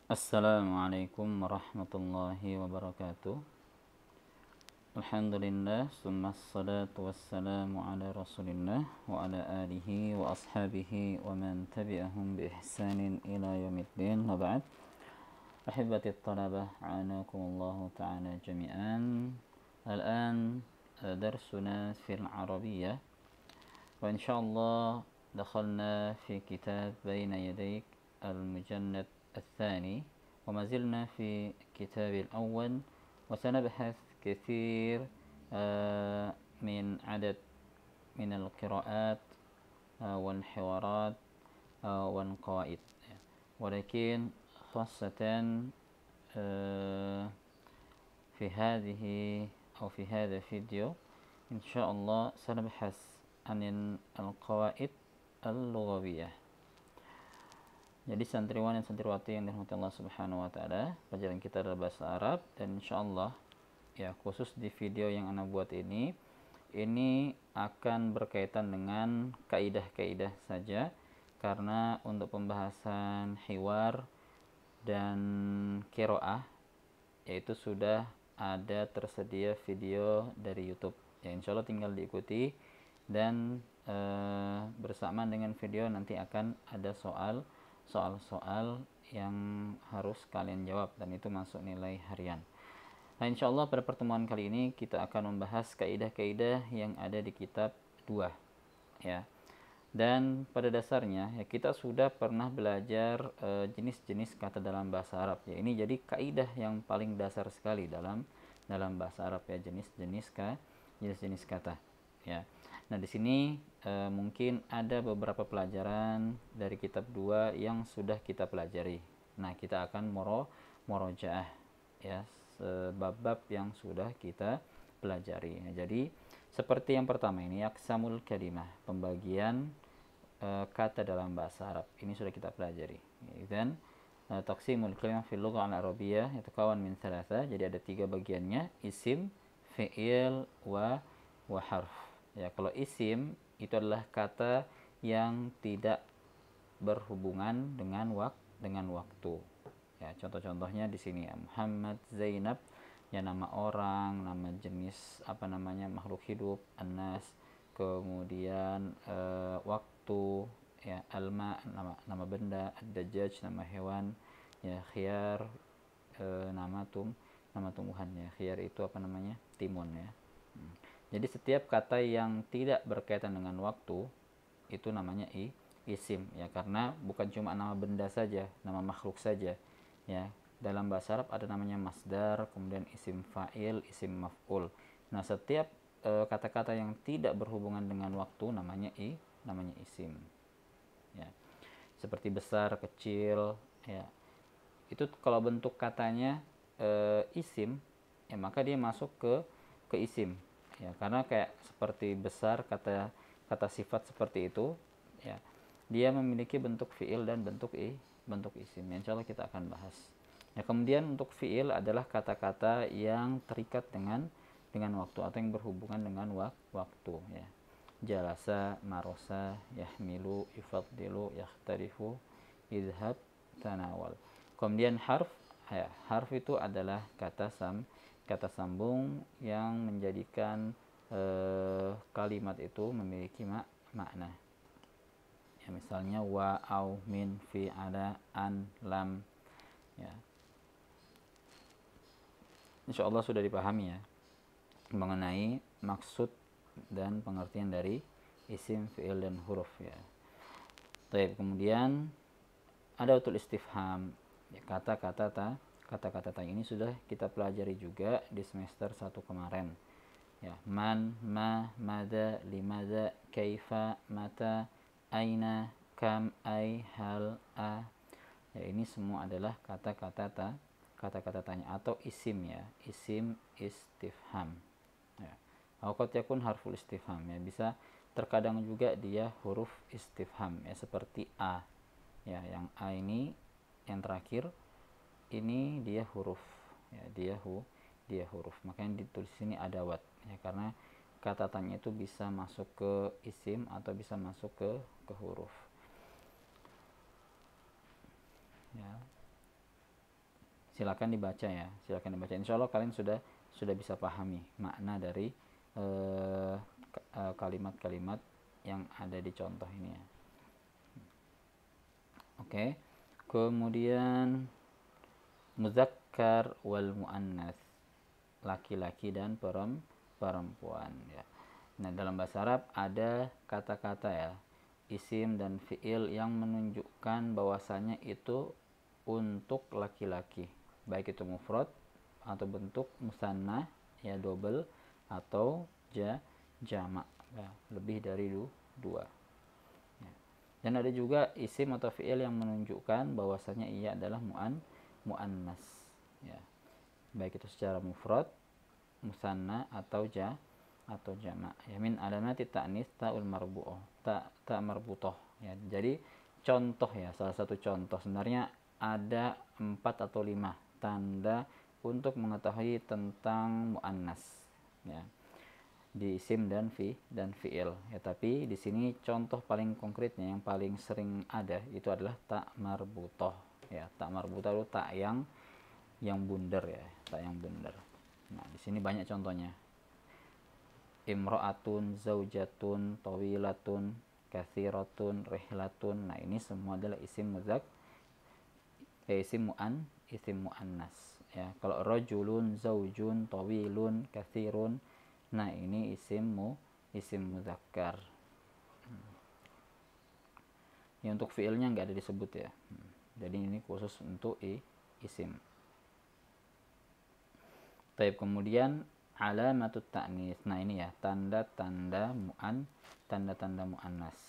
Assalamualaikum warahmatullahi wabarakatuh. Alhamdulillah, summa salatu wassalamu ala rasulillah wa ala alihi wa ashabihi wa man tabi'ahum bi ihsanin ila yaumiddin, wa ba'd. Ahibati talabah, a'anakumullahu ta'ala jami'an. Al-an darsuna fil arabiyyah, wa insyaallah dakhalna fi kitab baina yadayk al-mujallad الثاني، وما زلنا في كتاب الأول، وسنبحث كثير من عدد من القراءات والحوارات والقواعد، ولكن خاصة في هذه أو في هذا الفيديو إن شاء الله سنبحث عن القواعد اللغوية. Jadi santriwan dan santriwati yang dirahmati Allah Subhanahu wa taala, pelajaran kita adalah bahasa Arab, dan insyaallah ya khusus di video yang ana buat ini akan berkaitan dengan kaidah-kaidah saja, karena untuk pembahasan hiwar dan qiraah yaitu sudah ada tersedia video dari YouTube. Ya insyaallah tinggal diikuti, dan bersamaan dengan video nanti akan ada soal-soal yang harus kalian jawab, dan itu masuk nilai harian. Nah, insyaallah pada pertemuan kali ini kita akan membahas kaidah-kaidah yang ada di kitab 2 ya. Dan pada dasarnya ya kita sudah pernah belajar jenis-jenis kata dalam bahasa Arab ya. Ini jadi kaidah yang paling dasar sekali dalam bahasa Arab ya, jenis-jenis kata ya. Nah, di sini mungkin ada beberapa pelajaran dari kitab 2 yang sudah kita pelajari. Nah, kita akan murojaah ya, bab-bab yang sudah kita pelajari. Nah, jadi seperti yang pertama ini aqsamul kalimah, pembagian kata dalam bahasa Arab. Ini sudah kita pelajari. Dan taqsimul kalimah fil lughah al-arabiyyah yatakawan min thalatha. Jadi ada 3 bagiannya, isim, fi'il, wa harf. Ya, kalau isim itu adalah kata yang tidak berhubungan dengan waktu. Ya, contoh-contohnya di sini ya, Muhammad, Zainab, ya nama orang, nama jenis makhluk hidup, Anas, kemudian waktu, ya Alma, nama benda, Ad-Dajjaj, nama hewan, ya Khiyar, nama tumbuhan, ya Khiyar itu timun ya. Jadi setiap kata yang tidak berkaitan dengan waktu itu namanya isim ya, karena bukan cuma nama benda saja, nama makhluk saja ya. Dalam bahasa Arab ada namanya masdar, kemudian isim fa'il, isim maf'ul. Nah, setiap kata-kata yang tidak berhubungan dengan waktu namanya isim ya. Seperti besar, kecil ya. Itu kalau bentuk katanya isim ya, maka dia masuk ke isim ya, karena kayak seperti besar, kata sifat seperti itu ya, dia memiliki bentuk fiil dan bentuk isim. Insyaallah kita akan bahas ya. Kemudian untuk fiil adalah kata-kata yang terikat dengan waktu atau yang berhubungan dengan waktu ya. Jalasa, marosa, yahmilu, yufaddilu, yakhtarifu, idhab, tanawal. Kemudian harf ya, harf itu adalah kata sambung yang menjadikan kalimat itu memiliki makna ya, misalnya wa, au, min, fi, ada, an, lam ya. Insyaallah sudah dipahami ya mengenai maksud dan pengertian dari isim, fi'il, dan huruf ya. Baik, kemudian ada utul istifham ya, kata-kata tanya ini sudah kita pelajari juga di semester 1 kemarin ya. Man, ma, mada, limadha, kaifa, mata, aina, kam, ai, hal, a ya. Ini semua adalah kata-kata tanya atau isim ya, isim istifham ya. Qad yakun harful istifham ya, bisa terkadang juga dia huruf istifham ya, seperti a ya. Yang a ini yang terakhir ini dia huruf ya, dia huruf, makanya ditulis sini adawat ya, karena kata tanya itu bisa masuk ke isim atau bisa masuk ke huruf ya. Silakan dibaca ya, silakan dibaca. Insya Allah kalian sudah bisa pahami makna dari kalimat-kalimat yang ada di contoh ini ya. Oke. Kemudian muzakkar wal muannas, laki-laki dan perempuan ya. Nah, dalam bahasa Arab ada kata-kata ya, isim dan fiil yang menunjukkan bahwasanya itu untuk laki-laki, baik itu mufrad atau bentuk musanna ya, double, atau jamak ya, lebih dari dua. Dan ada juga isim atau fiil yang menunjukkan bahwasanya ia adalah muannas ya. Baik itu secara mufrad, musanna atau jamak. Ya, min alamati ta'nis ta'ul marbu'ah. Ta marbutoh ya. Jadi contoh ya, salah satu contoh sebenarnya ada 4 atau 5 tanda untuk mengetahui tentang muannas ya, di isim dan fiil ya. Tapi di sini contoh paling konkretnya yang paling sering ada itu adalah tak marbutoh ya. Tak marbutoh itu tak yang bundar ya, tak yang bundar. Nah, di sini banyak contohnya. Imra'atun, zaujatun, tawilatun, kathiratun, rihlatun. Nah, ini semua adalah isim isim muannas ya. Kalau rajulun, zaujun, tawilun, kathirun, nah ini isim muzakkar. Ya, untuk fiilnya nggak ada disebut ya. Jadi ini khusus untuk isim. Taib, kemudian alamatut ta'nis. Nah, ini ya, tanda-tanda muannas.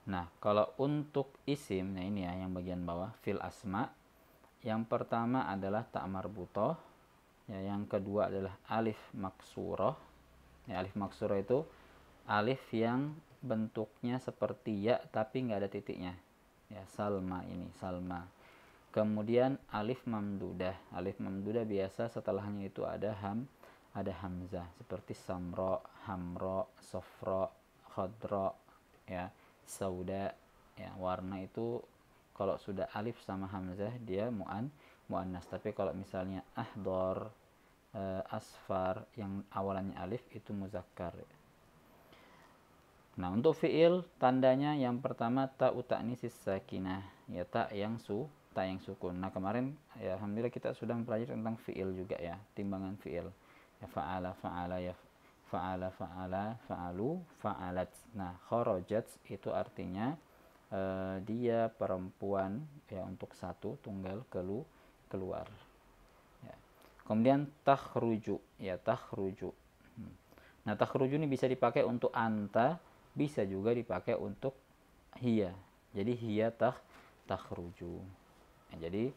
Nah, kalau untuk isim, nah ini ya yang bagian bawah, fil asma. Yang pertama adalah ta marbutoh. Ya, yang kedua adalah alif maksurah. Ya, alif maksurah itu alif yang bentuknya seperti ya tapi nggak ada titiknya. Ya, Salma ini, Salma. Kemudian alif mamdudah. Alif mamdudah biasa setelahnya itu ada hamzah seperti samro, hamro, sofro, khodro ya, sauda ya. Warna itu kalau sudah alif sama hamzah dia muannas. Tapi kalau misalnya ahdor, asfar yang awalannya alif itu muzakkar. Nah, untuk fiil tandanya yang pertama ta ta'nisis sakinah ya, tak yang sukun. Nah, kemarin ya alhamdulillah kita sudah mempelajari tentang fiil juga ya, timbangan fiil. Ya, fa'ala ya, fa'ala, fa'alu, fa'alat. Nah, kharajat itu artinya dia perempuan ya, untuk satu tunggal keluar. Ya. Kemudian takhruju ya, takhruju. Nah, takhruju ini bisa dipakai untuk anta, bisa juga dipakai untuk hiya. Jadi hiya takhruju. Nah, jadi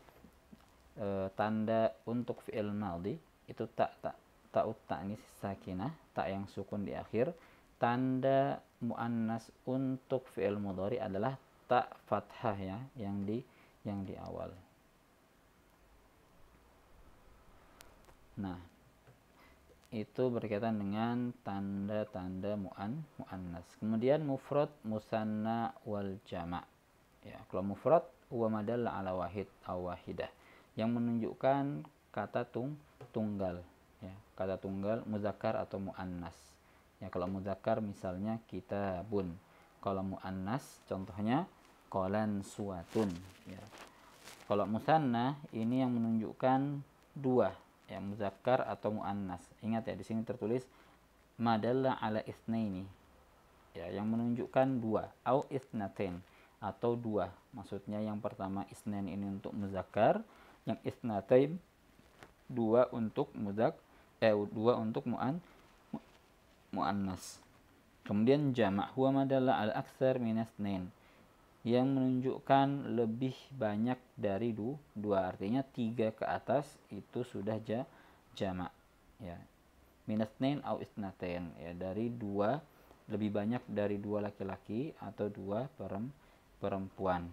tanda untuk fi'il madhi itu ta'ut ta'nis sakinah, tak yang sukun di akhir. Tanda muannas untuk fi'il mudhari adalah ta fathah ya, yang di awal. Nah, itu berkaitan dengan tanda-tanda muannas. Kemudian mufrad, musanna, wal jama'. Ya, kalau mufrad huwa madalla ala wahid aw wahidah, yang menunjukkan kata tunggal ya, kata tunggal muzakkar atau muannas. Ya, kalau muzakkar misalnya kitabun. Kalau muannas contohnya qalan suwatun ya. Kalau musanna ini yang menunjukkan dua ya, muzakkar atau muannas. Ingat ya, di sini tertulis madalla ala itsnaini ya, yang menunjukkan dua, au itsnatain atau dua. Maksudnya yang pertama isnain ini untuk muzakkar, yang itsnatain dua untuk dua untuk muannas. Kemudian jamak huwa madalla ala aktsar min itsnain, yang menunjukkan lebih banyak dari dua, artinya 3 ke atas itu sudah jamak ya. Minasnain au isnatain ya, dari 2, lebih banyak dari 2 laki-laki atau 2 perempuan.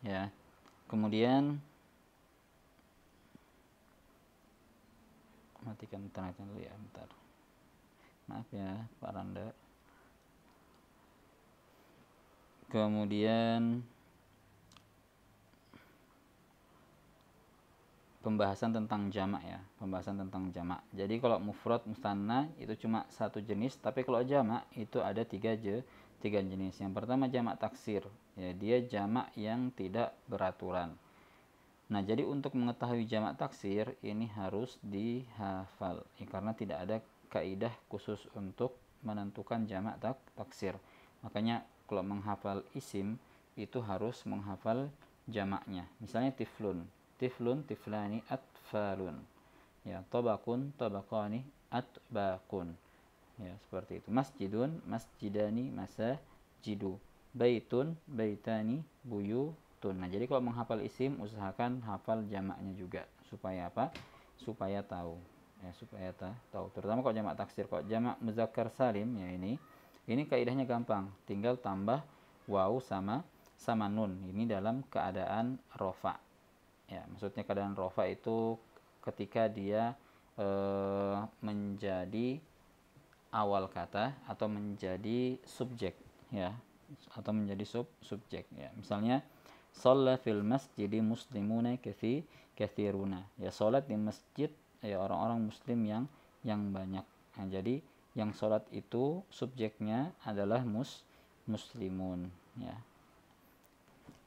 ya. Kemudian matikan internetnya dulu ya, bentar. Maaf ya Pak Randa. Kemudian pembahasan tentang jamak ya, pembahasan tentang jamak. Jadi kalau mufrad musanna itu cuma satu jenis, tapi kalau jamak itu ada tiga jenis. Yang pertama jamak taksir, ya dia jamak yang tidak beraturan. Nah, jadi untuk mengetahui jamak taksir ini harus dihafal, ya, karena tidak ada kaidah khusus untuk menentukan jamak taksir. Makanya kalau menghafal isim itu harus menghafal jamaknya. Misalnya tiflun, tiflun, tiflani, atfalun. Ya, tabakun, tabakani, atbakun. Ya, seperti itu. Masjidun, masjidani, masajidu. Baitun, baitani, buyutun. Nah, jadi kalau menghafal isim usahakan hafal jamaknya juga supaya apa? Supaya tahu. Ya, supaya tahu. Terutama kalau jamak taksir. Kalau jamak muzakkar salim ya ini kaidahnya gampang. Tinggal tambah waw sama nun. Ini dalam keadaan rofa. Ya, maksudnya keadaan rofa itu ketika dia menjadi awal kata atau menjadi subjek, ya, atau menjadi subjek, ya. Misalnya shalla fil masjidi muslimuna katsiruna, ya, salat di masjid ya orang-orang muslim yang banyak. Nah, jadi yang salat itu subjeknya adalah muslimun, ya,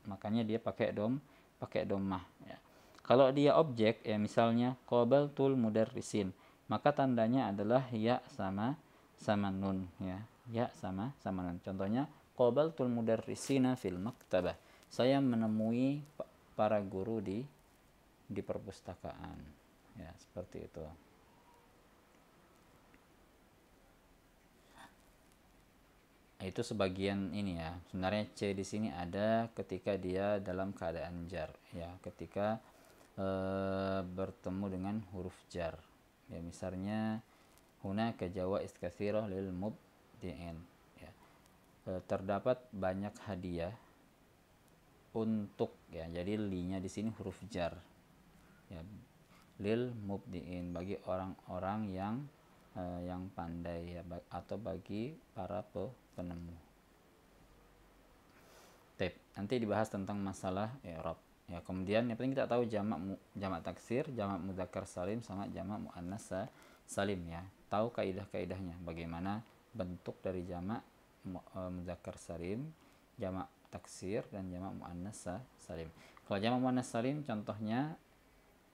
makanya dia pakai dhammah, ya. Kalau dia objek ya misalnya qabaltul mudarrisin, maka tandanya adalah ya sama nun, ya. Ya sama nun. Contohnya qabaltul mudarrisina fil maktabah. Saya menemui para guru di perpustakaan. Ya, seperti itu. Itu sebagian ini ya. Sebenarnya C di sini ada ketika dia dalam keadaan jar, ya, ketika bertemu dengan huruf jar. Ya, misalnya hunaka jawaiz katsirah lil mubdi'in, ya. Terdapat banyak hadiah untuk, ya, jadi li-nya di sini huruf jar, ya, lil mubdi'in, bagi orang-orang yang pandai, ya, atau bagi para penemu. Nanti dibahas tentang masalah i'rab, ya. Kemudian yang penting kita tahu jamak taksir, jamak mudzakkar salim sama jamak muannas salim, ya. Tahu kaidah-kaidahnya bagaimana bentuk dari jamak mudzakkar salim, jamak taksir dan jamak muannas salim. Kalau jamak muannas salim contohnya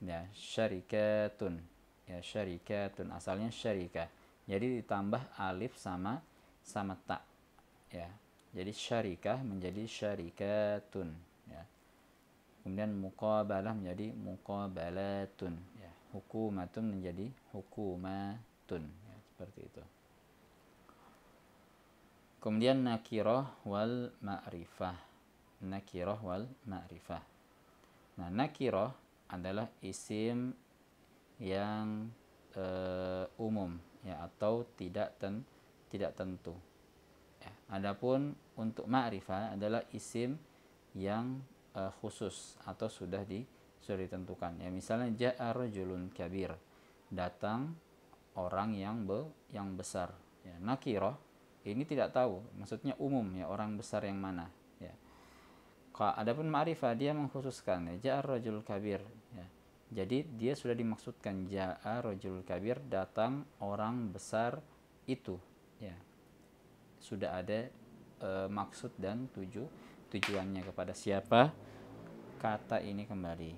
ya syarikatun, ya, syarikatun asalnya syarikah, jadi ditambah alif sama ta, ya. Jadi syarikah menjadi syarikatun, ya. Kemudian muqabalah menjadi muqabalatun, ya. Hukumatun menjadi hukumatun, ya, seperti itu. Kemudian nakirah wal ma'rifah. Nakirah wal ma'rifah. Nah, nakirah adalah isim yang umum, ya, atau tidak tentu. Ya. Adapun untuk ma'rifah adalah isim yang khusus atau sudah ditentukan. Ya, misalnya ja'a rajulun kabir, datang orang yang besar. Ya, nakirah ini tidak tahu, maksudnya umum, ya, orang besar yang mana, ya. Adapun ma'rifah dia mengkhususkan, ya, ja'a rajulul kabir, ya. Jadi dia sudah dimaksudkan ja'a rajulul kabir, datang orang besar itu, ya. Sudah ada maksud dan tujuannya kepada siapa kata ini kembali.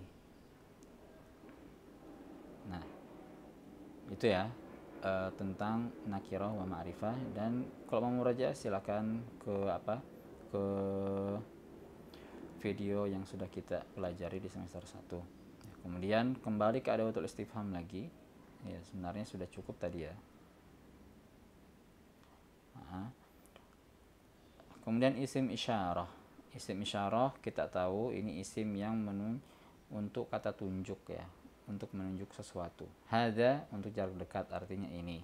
Nah, itu ya tentang nakirah wa ma'rifah. Dan kalau mau murajaah silakan ke video yang sudah kita pelajari di semester 1. Ya, kemudian kembali ke adawatul istifham lagi. Ya, sebenarnya sudah cukup tadi ya. Kemudian isim isyarah. Isim isyarah kita tahu ini isim yang untuk kata tunjuk, ya, untuk menunjuk sesuatu. Hadza untuk jarak dekat, artinya ini.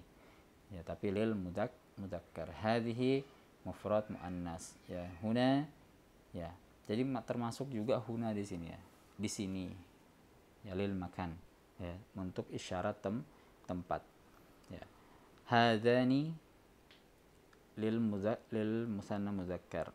Ya, tapi lil mudzakkar. Hadhihi mufrad muannas. Ya, huna, ya, Jadi termasuk juga huna di sini ya, di sini ya, lil makan ya, untuk isyarat tempat ya. Hadani lil musanna muzakkar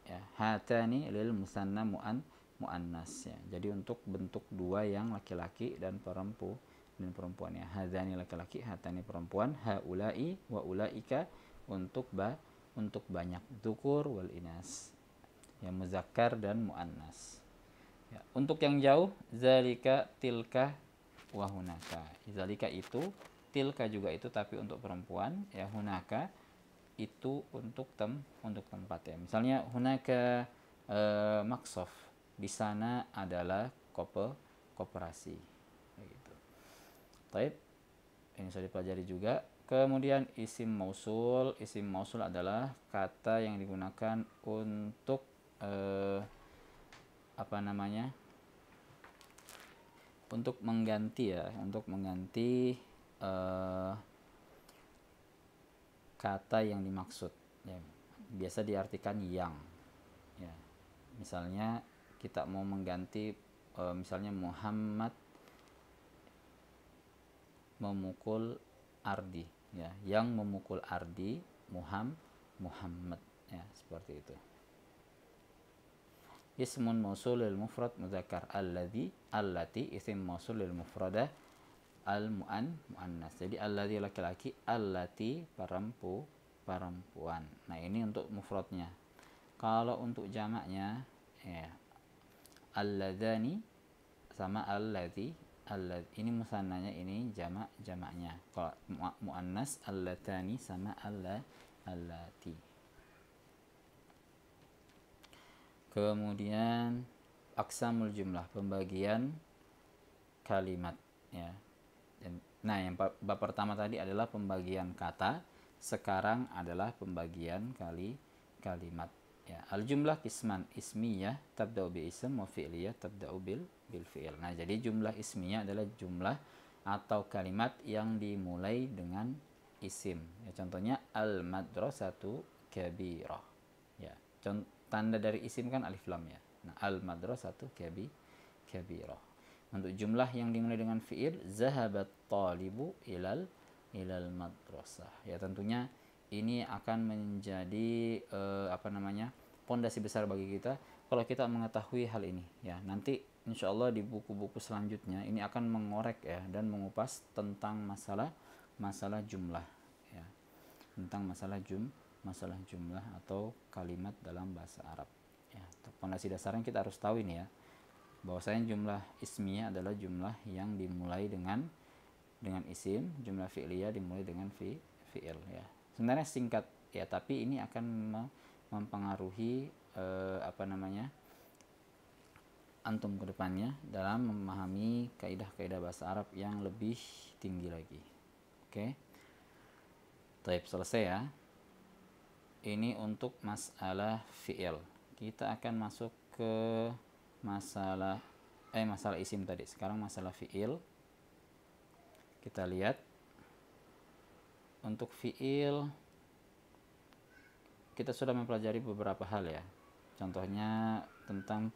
ya, hatani lil musanna muannas ya. Jadi untuk bentuk dua yang laki-laki dan perempuan ya. Hadani laki-laki, hatani perempuan, haulai wa ulaika untuk banyak, dzukur wal inas ya, muzakkar dan muannas ya. Untuk yang jauh, zalika, tilka, wa hunaka. Zalika itu, tilka juga itu tapi untuk perempuan ya, hunaka itu untuk tempat ya. Misalnya hunaka maksof, di sana adalah koperasi gitu. Baik, ini sudah dipelajari juga. Kemudian isim mausul adalah kata yang digunakan untuk untuk mengganti ya, kata yang dimaksud ya. Biasa diartikan yang ya. Misalnya kita mau mengganti misalnya Muhammad memukul Ardi ya, yang memukul Ardi Muhammad ya, seperti itu. Ismun mausul lil mufrad mudzakkar, allati isim mausul lil mufradah al muannas. Jadi alladzi laki-laki, allati perempuan. Nah, ini untuk mufradnya. Kalau untuk jamaknya ya, alladzani sama alladzi. Ini musannanya, ini jamaknya. Kalau muannas allatani sama allati. Kemudian aqsamul jumlah, pembagian kalimat ya. Nah, yang bab pertama tadi adalah pembagian kata, sekarang adalah pembagian kalimat ya. Al jumlah kisman, ismiyah tabda'u bi ism wa fi'liyah tabda'u bil fi'il. Nah, jadi jumlah ismiyah adalah jumlah atau kalimat yang dimulai dengan isim ya. Contohnya al madrasatu kabirah ya. Tanda dari isim kan alif lam ya. Nah, al madrasatu kabirah. Untuk jumlah yang dimulai dengan fi'il, zahabat talibu ilal madrasah ya. Tentunya ini akan menjadi pondasi besar bagi kita kalau kita mengetahui hal ini ya. Nanti insyaallah di buku-buku selanjutnya ini akan mengorek ya dan mengupas tentang masalah jumlah ya, tentang masalah jumlah atau kalimat dalam bahasa Arab ya. Pondasi dasarnya kita harus tahu ini ya, bahwasanya jumlah ismiyah adalah jumlah yang dimulai dengan isim, jumlah fi'liyah dimulai dengan fi'il ya. Sebenarnya singkat ya, tapi ini akan mempengaruhi antum ke depannya dalam memahami kaidah-kaidah bahasa Arab yang lebih tinggi lagi. Oke. Baik, selesai ya. Ini untuk masalah fi'il. Kita akan masuk ke masalah isim tadi. Sekarang masalah fi'il. Kita lihat untuk fi'il kita sudah mempelajari beberapa hal ya. Contohnya tentang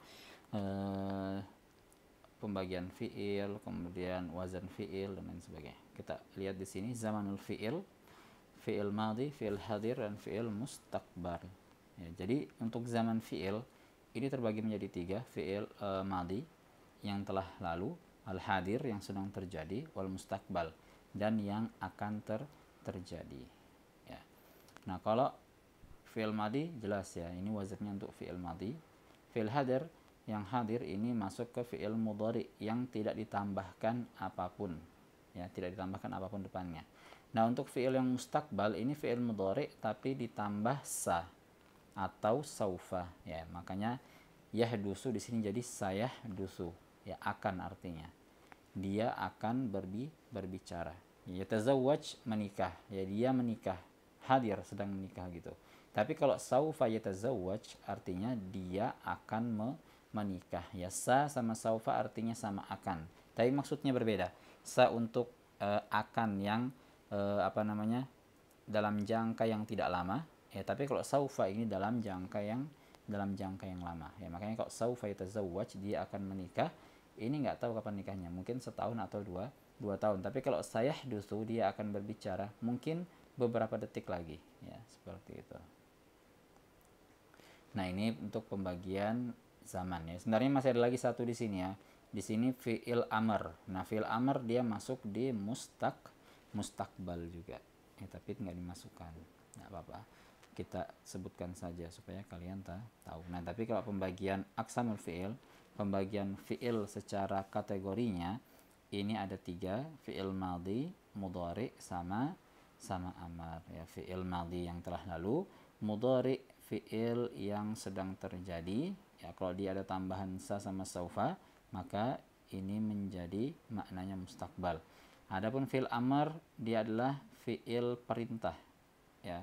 pembagian fi'il, kemudian wazan fi'il dan lain sebagainya. Kita lihat di sini zamanul fi'il, fi'il madhi, fi'il hadir dan fi'il mustaqbal. Ya, jadi untuk zaman fi'il ini terbagi menjadi 3, fi'il madhi yang telah lalu, al hadir yang sedang terjadi, wal mustaqbal dan yang akan terjadi. Ya. Nah, kalau fi'il madhi jelas ya, ini wazannya untuk fi'il madhi. Fi'il hadir, yang hadir ini masuk ke fi'il mudhari yang tidak ditambahkan apapun ya, tidak ditambahkan apapun depannya. Nah, untuk fi'il yang mustaqbal ini fi'il mudhari tapi ditambah sa atau saufa ya, makanya yahdusu di sini jadi sayahdusu ya, akan artinya dia akan berbicara. Yatazawwaj menikah ya, dia menikah, hadir sedang menikah gitu. Tapi kalau saufa yatazawwaj artinya dia akan menikah ya. Sa sama saufa artinya sama akan, tapi maksudnya berbeda. Sa untuk akan yang dalam jangka yang tidak lama ya, tapi kalau saufa ini dalam jangka yang dalam jangka yang lama ya. Makanya kalau saufa yatazawwaj, dia akan menikah, ini nggak tahu kapan nikahnya, mungkin setahun atau dua tahun. Tapi kalau sayahdusu, dia akan berbicara mungkin beberapa detik lagi ya, seperti itu. Nah, ini untuk pembagian zaman ya. Sebenarnya masih ada lagi satu di sini ya. Di sini fi'il amr. Nah, fi'il amr dia masuk di mustakbal juga. Ya, tapi nggak dimasukkan. Nggak apa-apa. Kita sebutkan saja supaya kalian tahu. Nah, tapi kalau pembagian aqsamul fi'il, pembagian fi'il secara kategorinya, ini ada 3, fi'il madhi, mudhari, sama amar ya. Fi'il madhi yang telah lalu, mudhari fi'il yang sedang terjadi ya. Kalau dia ada tambahan sa sama saufa, maka ini menjadi maknanya mustakbal. Adapun fi'il amr, dia adalah fi'il perintah ya,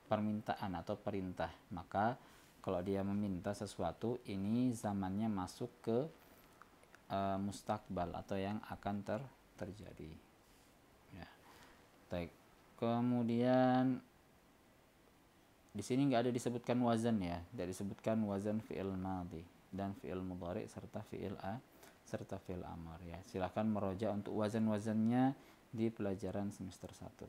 permintaan atau perintah. Maka kalau dia meminta sesuatu, ini zamannya masuk ke mustakbal atau yang akan terjadi ya. Baik. Kemudian di sini nggak ada disebutkan wazan ya, tidak disebutkan wazan fi'il madhi dan fi'il mudhari serta fi'il amr ya. Silahkan meroja untuk wazan-wazannya di pelajaran semester 1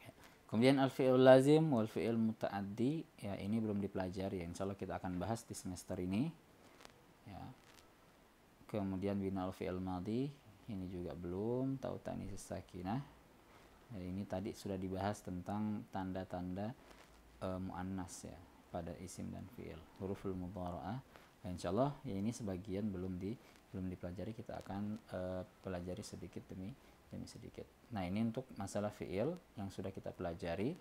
ya. Kemudian al-fi'il lazim wal fi'il muta'addi ya, ini belum dipelajari ya. Insyaallah kita akan bahas di semester ini ya. Kemudian bina al-fi'il madhi, ini juga belum. Tahu ta'nis sakinah ya, ini tadi sudah dibahas tentang tanda-tanda muannas ya pada isim dan fi'il, huruful mudhara'ah. Insyaallah ya, ini sebagian belum dipelajari, kita akan pelajari sedikit demi sedikit. Nah, ini untuk masalah fi'il yang sudah kita pelajari.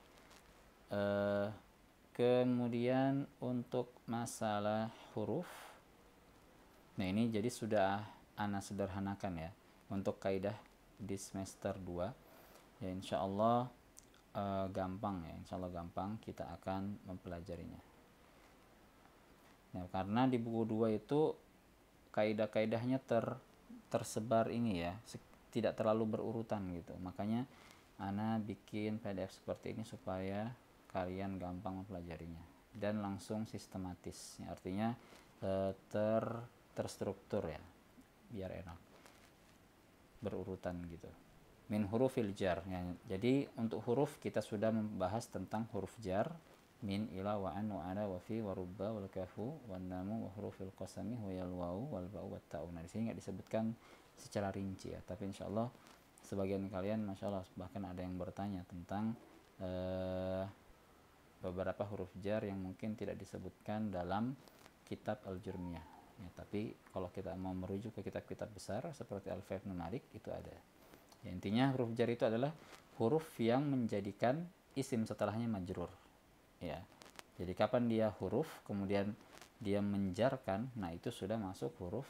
Kemudian untuk masalah huruf, nah ini jadi sudah ana sederhanakan ya untuk kaidah di semester 2 ya. Insyaallah gampang ya, insyaallah gampang kita akan mempelajarinya ya, karena di buku 2 itu kaidah-kaidahnya tersebar ini ya, tidak terlalu berurutan gitu. Makanya ana bikin PDF seperti ini supaya kalian gampang mempelajarinya dan langsung sistematis ya, artinya terstruktur ya, biar enak berurutan gitu. Min hurufil jar ya. Jadi untuk huruf kita sudah membahas tentang huruf jar, min, ila, wa an, wa ala, wa fi, wa rubba, wal kafu, wan namu, wa hurufil qasami, wa yal wawu, wal ba'u, wat ta'u. Nah, di sini nggak disebutkan secara rinci ya, tapi insyaallah sebagian kalian masyaallah bahkan ada yang bertanya tentang beberapa huruf jar yang mungkin tidak disebutkan dalam kitab Al-Jurmiyah ya, tapi kalau kita mau merujuk ke kitab-kitab besar seperti Al-Fath Ibn Malik itu ada. Ya, intinya huruf jar itu adalah huruf yang menjadikan isim setelahnya majrur ya. Jadi kapan dia huruf kemudian dia menjarkan, nah itu sudah masuk huruf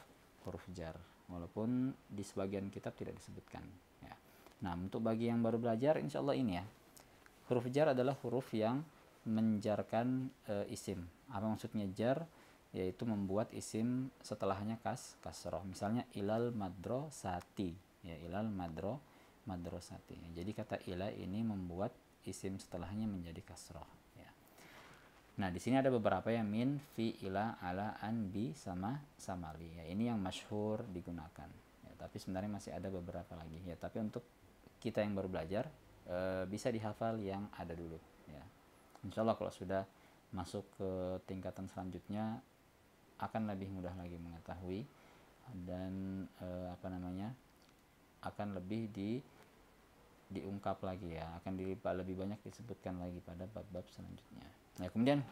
jar, walaupun di sebagian kitab tidak disebutkan ya. Nah, untuk bagi yang baru belajar insyaallah ini ya, huruf jar adalah huruf yang menjarkan isim. Apa maksudnya jar? Yaitu membuat isim setelahnya kasroh. Misalnya ilal madrasati ya, ilal madrasati ya. Jadi kata ila ini membuat isim setelahnya menjadi kasroh ya. Nah, di sini ada beberapa yang min, fi, ila, ala, an, bi, sama li ya. Ini yang masyhur digunakan ya, tapi sebenarnya masih ada beberapa lagi ya. Tapi untuk kita yang baru belajar bisa dihafal yang ada dulu ya. Insyaallah kalau sudah masuk ke tingkatan selanjutnya akan lebih mudah lagi mengetahui dan akan lebih diungkap lagi ya, akan lebih banyak disebutkan lagi pada bab-bab selanjutnya. Nah, kemudian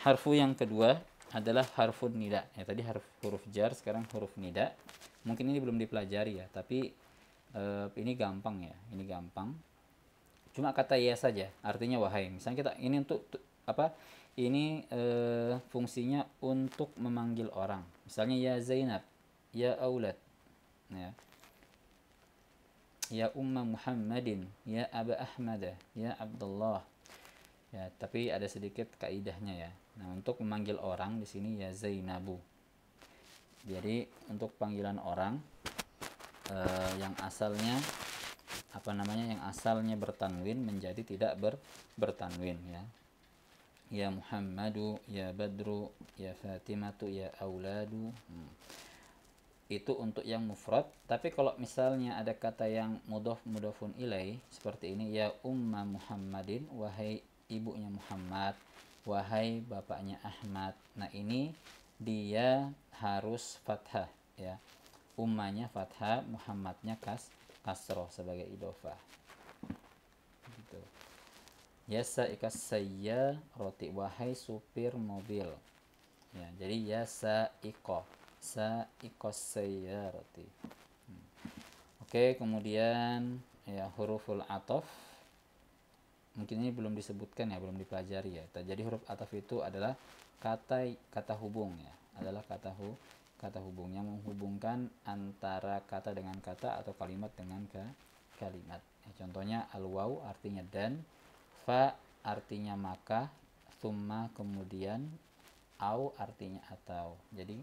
harfu yang kedua adalah harfun nida ya. Tadi huruf jar, sekarang huruf nida. Mungkin ini belum dipelajari ya, tapi ini gampang ya, ini gampang. Cuma kata ya saja, artinya wahai. Misalnya kita ini untuk apa? Ini fungsinya untuk memanggil orang. Misalnya ya Zainab, ya Aulad, ya Umma Muhammadin, ya Aba Ahmad, ya Abdullah. Ya, tapi ada sedikit kaidahnya ya. Nah, untuk memanggil orang di sini ya Zainabu. Jadi untuk panggilan orang yang asalnya yang asalnya bertanwin menjadi tidak bertanwin ya. ya Muhammadu, ya Badru, ya Fatimatu, ya Auladu. Itu untuk yang mufrad. Tapi kalau misalnya ada kata yang mudhafun ilai seperti ini, ya umma Muhammadin, wahai ibunya Muhammad, wahai bapaknya Ahmad. Nah, ini dia harus fathah ya. Ummanya fathah, Muhammadnya kasroh sebagai idhofah. Gitu. Yasa ikas saya roti, wahai supir mobil. Ya, jadi yasa ikos saya roti. Oke, kemudian ya huruful atof. Mungkin ini belum disebutkan ya, belum dipelajari ya. Jadi huruf atof itu adalah kata hubung ya, adalah kata hubung yang menghubungkan antara kata dengan kata atau kalimat dengan kalimat. Ya, contohnya al-waw artinya dan, fa artinya maka, summa kemudian, au artinya atau. Jadi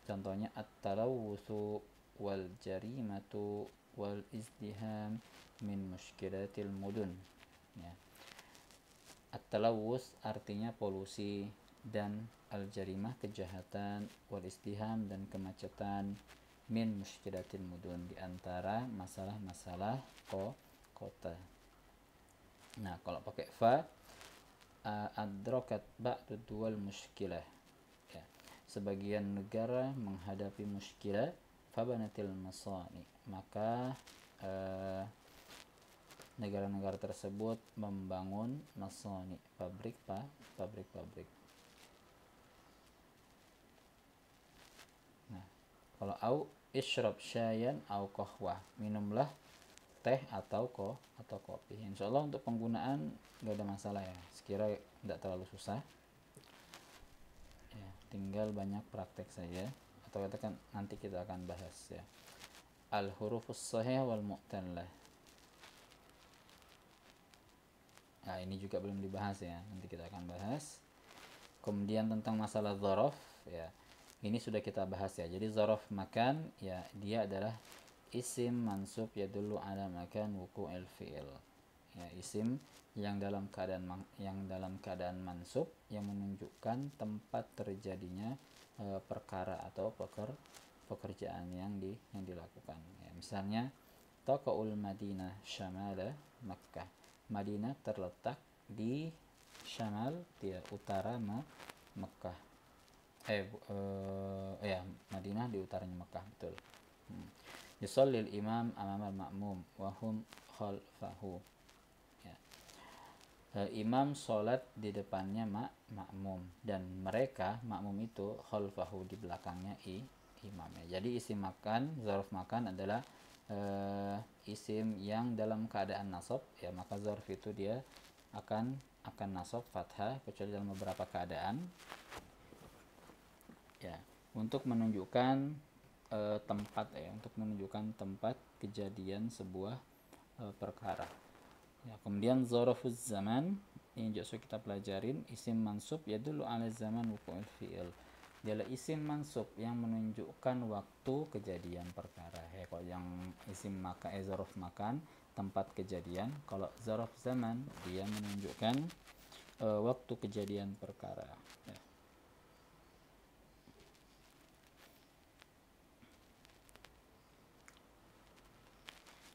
contohnya at-talawusu wal jarimatu wal izdiham min mushkilatil mudun ya. At-talawus artinya polusi, dan al-jarimah kejahatan, wal izdiham dan kemacetan, min mushkilatil mudun di antara masalah-masalah kota. Nah, kalau pakai fa, adrakat ba'du duwal mushkilah ya. Sebagian negara menghadapi muskilah, fabanatil masani, maka negara-negara tersebut membangun masani, pabrik-pabrik. Nah, kalau au isyrab syayan au qahwah, minumlah teh atau kopi. Insyaallah untuk penggunaan nggak ada masalah ya, sekira tidak terlalu susah ya, tinggal banyak praktek saja, atau katakan nanti kita akan bahas ya. Al hurufus shahih wal mu'tallah. Nah, ini juga belum dibahas ya, nanti kita akan bahas. Kemudian tentang masalah dzaraf ya, ini sudah kita bahas ya. Jadi dzaraf makan ya, dia adalah isim mansub yadullu ala makan wuqu'il fi'il ya, isim yang dalam keadaan mansub yang menunjukkan tempat terjadinya perkara atau pekerjaan yang dilakukan ya. Misalnya taqaul Madinah syamala Makkah, Madinah terletak di syamal, di utara Mekah. Ya, Madinah di utaranya Mekah, betul. Yusallil imam amama ma'mum wa hum khalfahu. Ya. Imam sholat di depannya makmum, dan mereka makmum itu khalfahu di belakangnya imamnya. Jadi isim makan, zarf makan adalah isim yang dalam keadaan nasab ya, maka zarf itu dia akan nasab fathah kecuali dalam beberapa keadaan ya, untuk menunjukkan tempat ya, untuk menunjukkan tempat kejadian sebuah perkara ya. Kemudian zarfuz zaman ini juga sudah kita pelajarin, isim mansub yadullu ala zaman wuqu'il fi'il, dialah isim mansub yang menunjukkan waktu kejadian perkara ya. Kalau yang isim zarf makan tempat kejadian, kalau zarf zaman dia menunjukkan waktu kejadian perkara ya.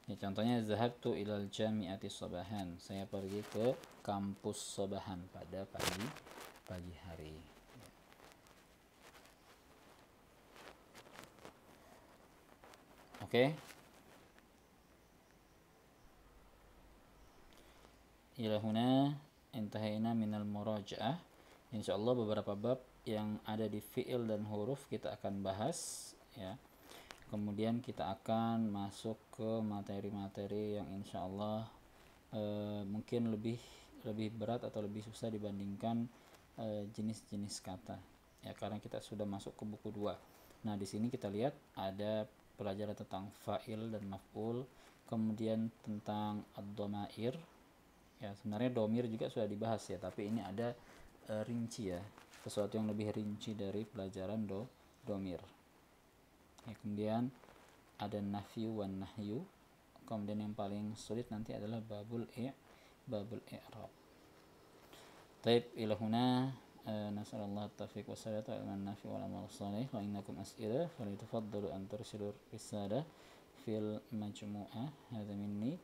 Ya, contohnya zahabtu ilal jami'ati sabahan, saya pergi ke kampus sabahan pada pagi hari. Oke. Ila huna intahayna minal muraja'ah. Insyaallah beberapa bab yang ada di fi'il dan huruf kita akan bahas ya. Kemudian kita akan masuk ke materi-materi yang insyaallah mungkin lebih berat atau lebih susah dibandingkan jenis-jenis kata ya, karena kita sudah masuk ke buku 2. Nah, di sini kita lihat ada pelajaran tentang fa'il dan maf'ul, kemudian tentang ad-dhamair ya. Sebenarnya domir juga sudah dibahas ya, tapi ini ada rinci ya, sesuatu yang lebih rinci dari pelajaran domir ya. Kemudian ada nafyu wan nahyu. Kemudian yang paling sulit nanti adalah babul i'rab. طيب إلى هنا نسأل الله التوفيق والسداد والعلم النافع والعمل الصالح وإنكم أسئلة فليتفضلوا أن ترسلوا رسالة في المجموعة. هذا مني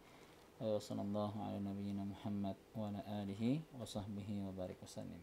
وصلى الله على نبينا محمد وعلى آله وصحبه وبارك وسلم.